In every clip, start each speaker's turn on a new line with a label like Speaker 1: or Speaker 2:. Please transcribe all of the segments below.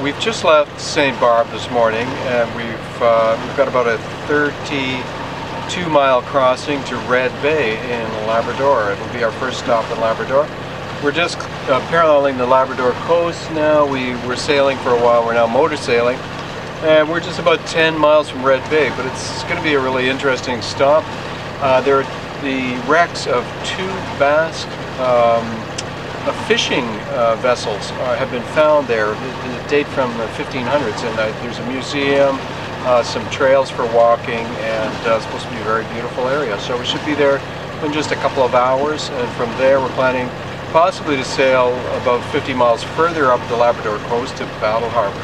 Speaker 1: We've just left St. Barb this morning, and we've got about a 32-mile crossing to Red Bay in Labrador. It'll be our first stop in Labrador. We're just paralleling the Labrador coast now. We were sailing for a while. We're now motor sailing, and we're just about 10 miles from Red Bay, but it's going to be a really interesting stop. There are the wrecks of two Basque fishing vessels have been found there. They date from the 1500s, and there's a museum, some trails for walking, and it's supposed to be a very beautiful area. So we should be there in just a couple of hours, and from there we're planning possibly to sail about 50 miles further up the Labrador coast to Battle Harbour.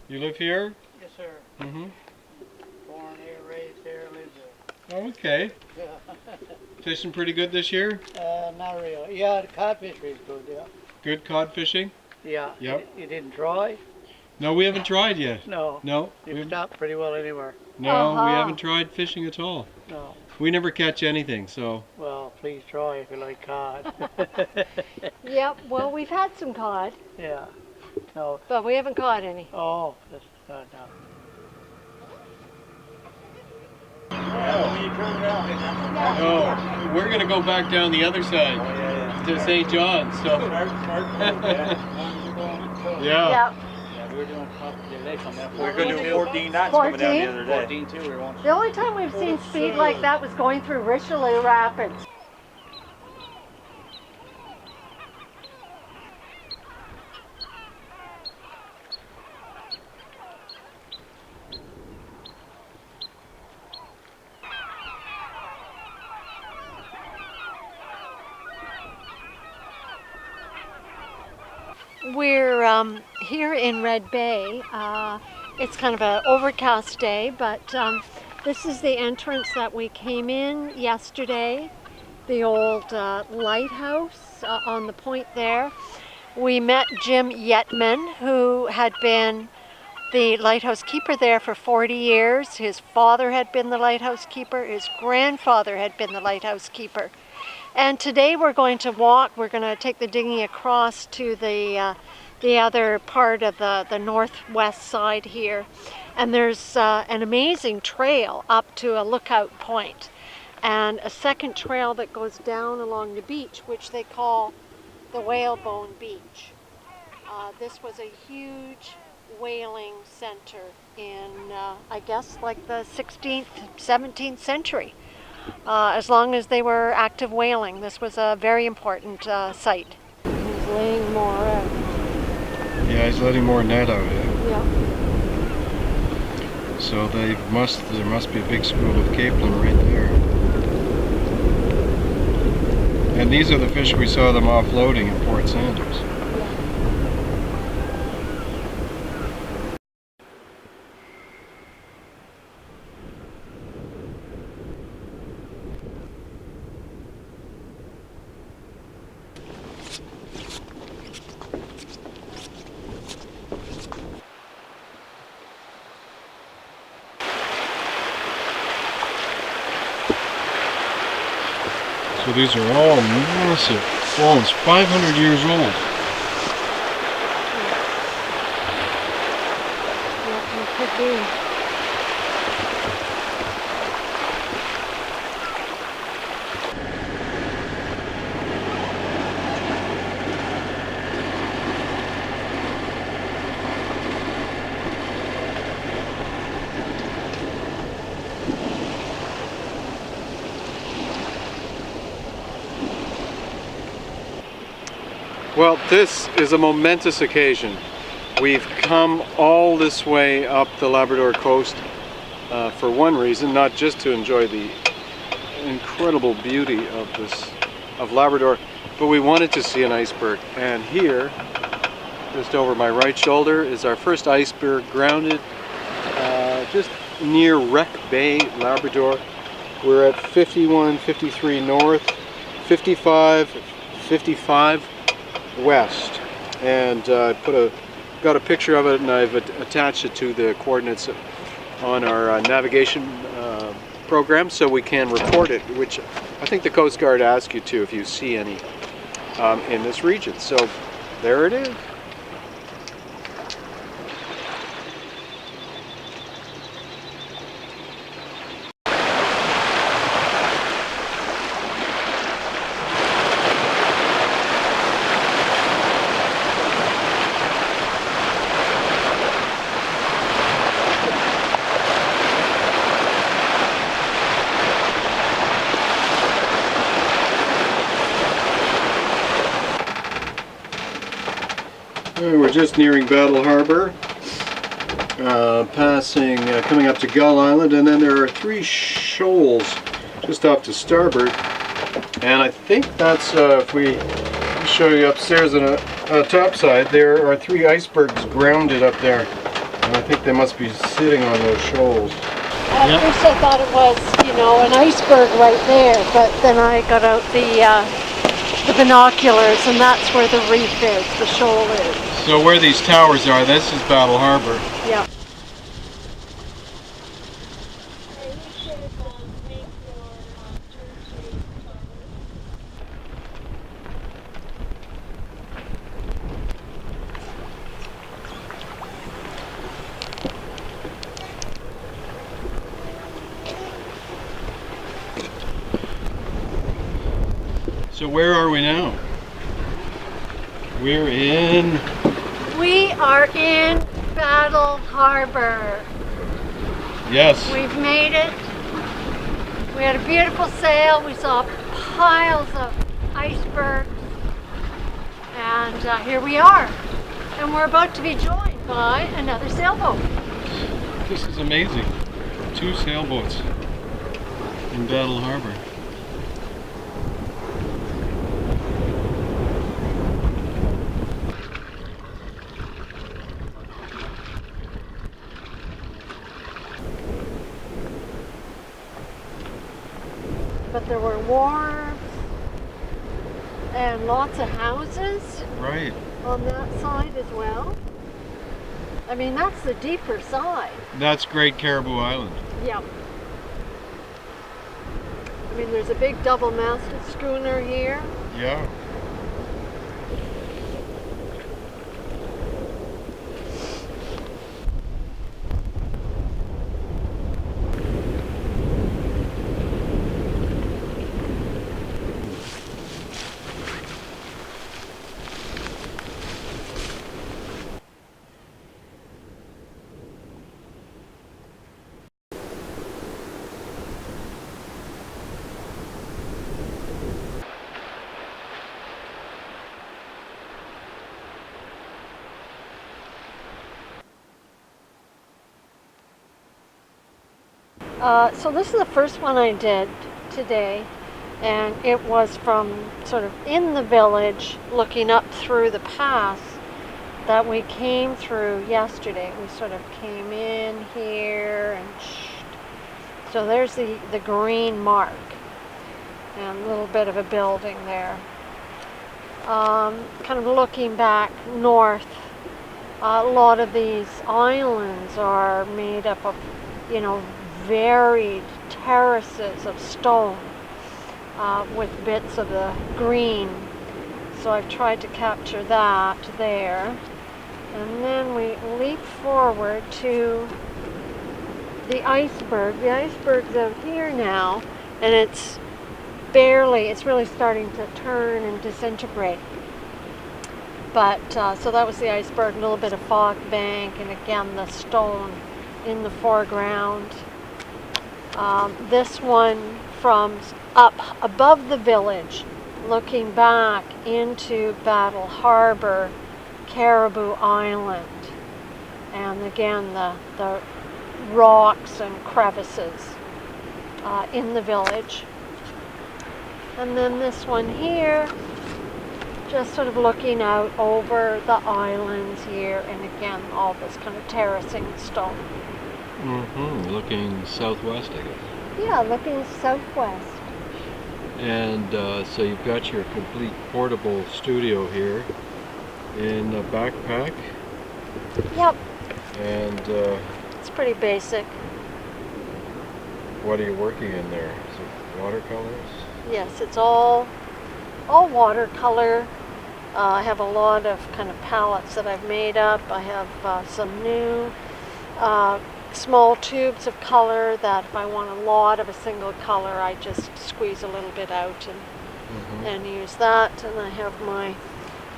Speaker 1: You live here?
Speaker 2: Yes, sir.
Speaker 1: Mm-hmm.
Speaker 2: Born here, raised here, live there.
Speaker 1: Oh, okay.
Speaker 2: Yeah.
Speaker 1: Fishing pretty good this year?
Speaker 2: Not really. Yeah, the cod fishery is good, yeah.
Speaker 1: Good cod fishing?
Speaker 2: Yeah.
Speaker 1: Yep.
Speaker 2: You didn't try?
Speaker 1: No, we haven't tried yet.
Speaker 2: No.
Speaker 1: No?
Speaker 2: You've stopped pretty well anywhere.
Speaker 1: No, we haven't tried fishing at all.
Speaker 2: No.
Speaker 1: We never catch anything, so.
Speaker 2: Well, please try if you like cod.
Speaker 3: Yep, well, we've had some cod,
Speaker 2: Yeah. No.
Speaker 3: but we haven't caught any.
Speaker 2: Oh, that's no.
Speaker 1: Oh, we're going to go back down the other side to St. John's, so. Yeah.
Speaker 3: Yep.
Speaker 4: We're going to do 14 knots coming down the other day. 14 too, we want.
Speaker 3: The only time we've seen speed like that was going through Richelieu Rapids. We're here in Red Bay. It's kind of an overcast day, but this is the entrance that we came in yesterday, the old lighthouse on the point there. We met Jim Yetman, who had been the lighthouse keeper there for 40 years. His father had been the lighthouse keeper. His grandfather had been the lighthouse keeper. And today we're going to walk. We're going to take the dinghy across to the other part of the northwest side here. And there's an amazing trail up to a lookout point, and a second trail that goes down along the beach, which they call the Whalebone Beach. This was a huge whaling center in, I guess, like the 16th, 17th century. As long as they were active whaling, this was a very important site. He's laying more out.
Speaker 1: Yeah, he's letting more net out, yeah.
Speaker 3: Yeah.
Speaker 1: So there must be a big school of capelin right there. And these are the fish we saw them offloading in Port Sanders. So these are all massive bones, 500 years old.
Speaker 3: Yeah, it could be.
Speaker 1: Well, this is a momentous occasion. We've come all this way up the Labrador coast for one reason, not just to enjoy the incredible beauty of Labrador, but we wanted to see an iceberg. And here just over my right shoulder, is our first iceberg grounded just near Red Bay Labrador. We're at 5153 north, 55 west, and got a picture of it, and I've attached it to the coordinates on our navigation program so we can report it, which I think the Coast Guard asks you to if you see any in this region. So there it is. We're just nearing Battle Harbour, coming up to Gull Island, and then there are 3 shoals just off to starboard. And I think that's, if we show you upstairs on a topside, there are 3 icebergs grounded up there. And I think they must be sitting on those shoals.
Speaker 3: At first I thought it was, an iceberg right there, but then I got out the binoculars, and that's where the reef is, the shoal is.
Speaker 1: So where these towers are, this is Battle Harbour.
Speaker 3: Yeah.
Speaker 1: So where are we now? We are in
Speaker 3: Battle Harbour.
Speaker 1: Yes.
Speaker 3: We've made it. We had a beautiful sail. We saw piles of icebergs. And here we are. And we're about to be joined by another sailboat.
Speaker 1: This is amazing. 2 sailboats in Battle Harbour.
Speaker 3: But there were wharves and lots of houses
Speaker 1: Right.
Speaker 3: on that side as well. I mean, that's the deeper side.
Speaker 1: That's Great Caribou Island.
Speaker 3: Yeah. I mean, there's a big double-masted schooner here.
Speaker 1: Yeah.
Speaker 3: So this is the first one I did today, and it was from sort of in the village, looking up through the pass that we came through yesterday. We sort of came in here, and so there's the green mark, and a little bit of a building there. Kind of looking back north, a lot of these islands are made up of, varied terraces of stone with bits of the green. So I've tried to capture that there. And then we leap forward to the iceberg. The iceberg's out here now, and it's really starting to turn and disintegrate. But so that was the iceberg, a little bit of fog bank, and again the stone in the foreground. This one from up above the village, looking back into Battle Harbour, Caribou Island, and again the rocks and crevices in the village. And then this one here just sort of looking out over the islands here, and again, all this kind of terracing stone.
Speaker 1: Mm-hmm. Looking southwest, I guess.
Speaker 3: Yeah, looking southwest.
Speaker 1: And so you've got your complete portable studio here in a backpack.
Speaker 3: Yep,
Speaker 1: And
Speaker 3: it's pretty basic.
Speaker 1: what are you working in there? Is it watercolors?
Speaker 3: Yes, it's all watercolor. I have a lot of kind of palettes that I've made up. I have some new small tubes of color that if I want a lot of a single color, I just squeeze a little bit out and use that. And I have my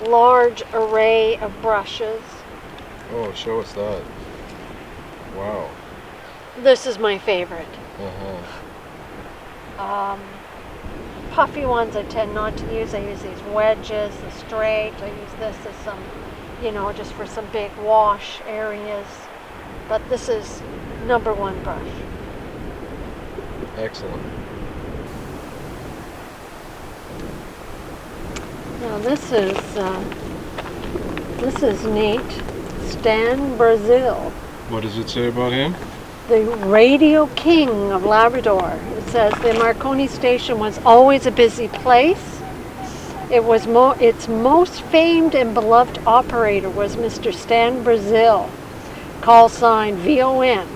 Speaker 3: large array of brushes.
Speaker 1: Oh, show us that. Wow.
Speaker 3: This is my favorite. Puffy ones I tend not to use. I use these wedges, the straight. I use this as some, just for some big wash areas. But this is #1 brush.
Speaker 1: Excellent.
Speaker 3: Now this is neat. Stan Brazil,
Speaker 1: What does it say about him?
Speaker 3: the radio king of Labrador. It says the Marconi station was always a busy place. Its most famed and beloved operator was Mr. Stan Brazil, call sign VON,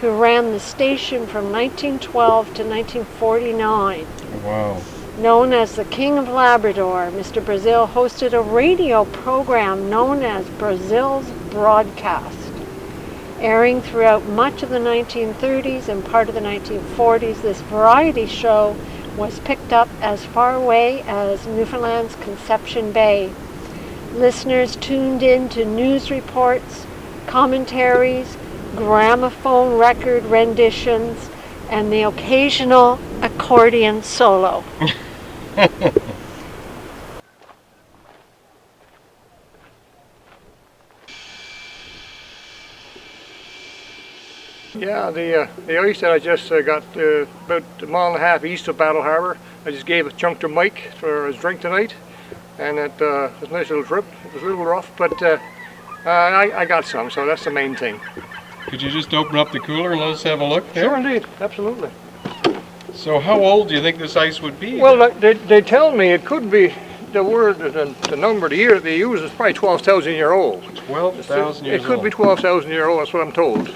Speaker 3: who ran the station from 1912 to 1949.
Speaker 1: Wow.
Speaker 3: Known as the King of Labrador, Mr. Brazil hosted a radio program known as Brazil's Broadcast, airing throughout much of the 1930s and part of the 1940s. This variety show was picked up as far away as Newfoundland's Conception Bay. Listeners tuned in to news reports, commentaries, gramophone record renditions, and the occasional accordion solo.
Speaker 5: Yeah, the ice that I just got about a mile and a half east of Battle Harbour. I just gave a chunk to Mike for his drink tonight, and it was a nice little trip. It was a little rough, but I got some, so that's the main thing.
Speaker 1: Could you just open up the cooler and let us have a look there?
Speaker 5: Sure, indeed, absolutely.
Speaker 1: So how old do you think this ice would be?
Speaker 5: Well, they tell me it could be the number, the year they use is probably 12,000 year old.
Speaker 1: 12,000 years
Speaker 5: It could
Speaker 1: old.
Speaker 5: be 12,000 year old. That's what I'm told.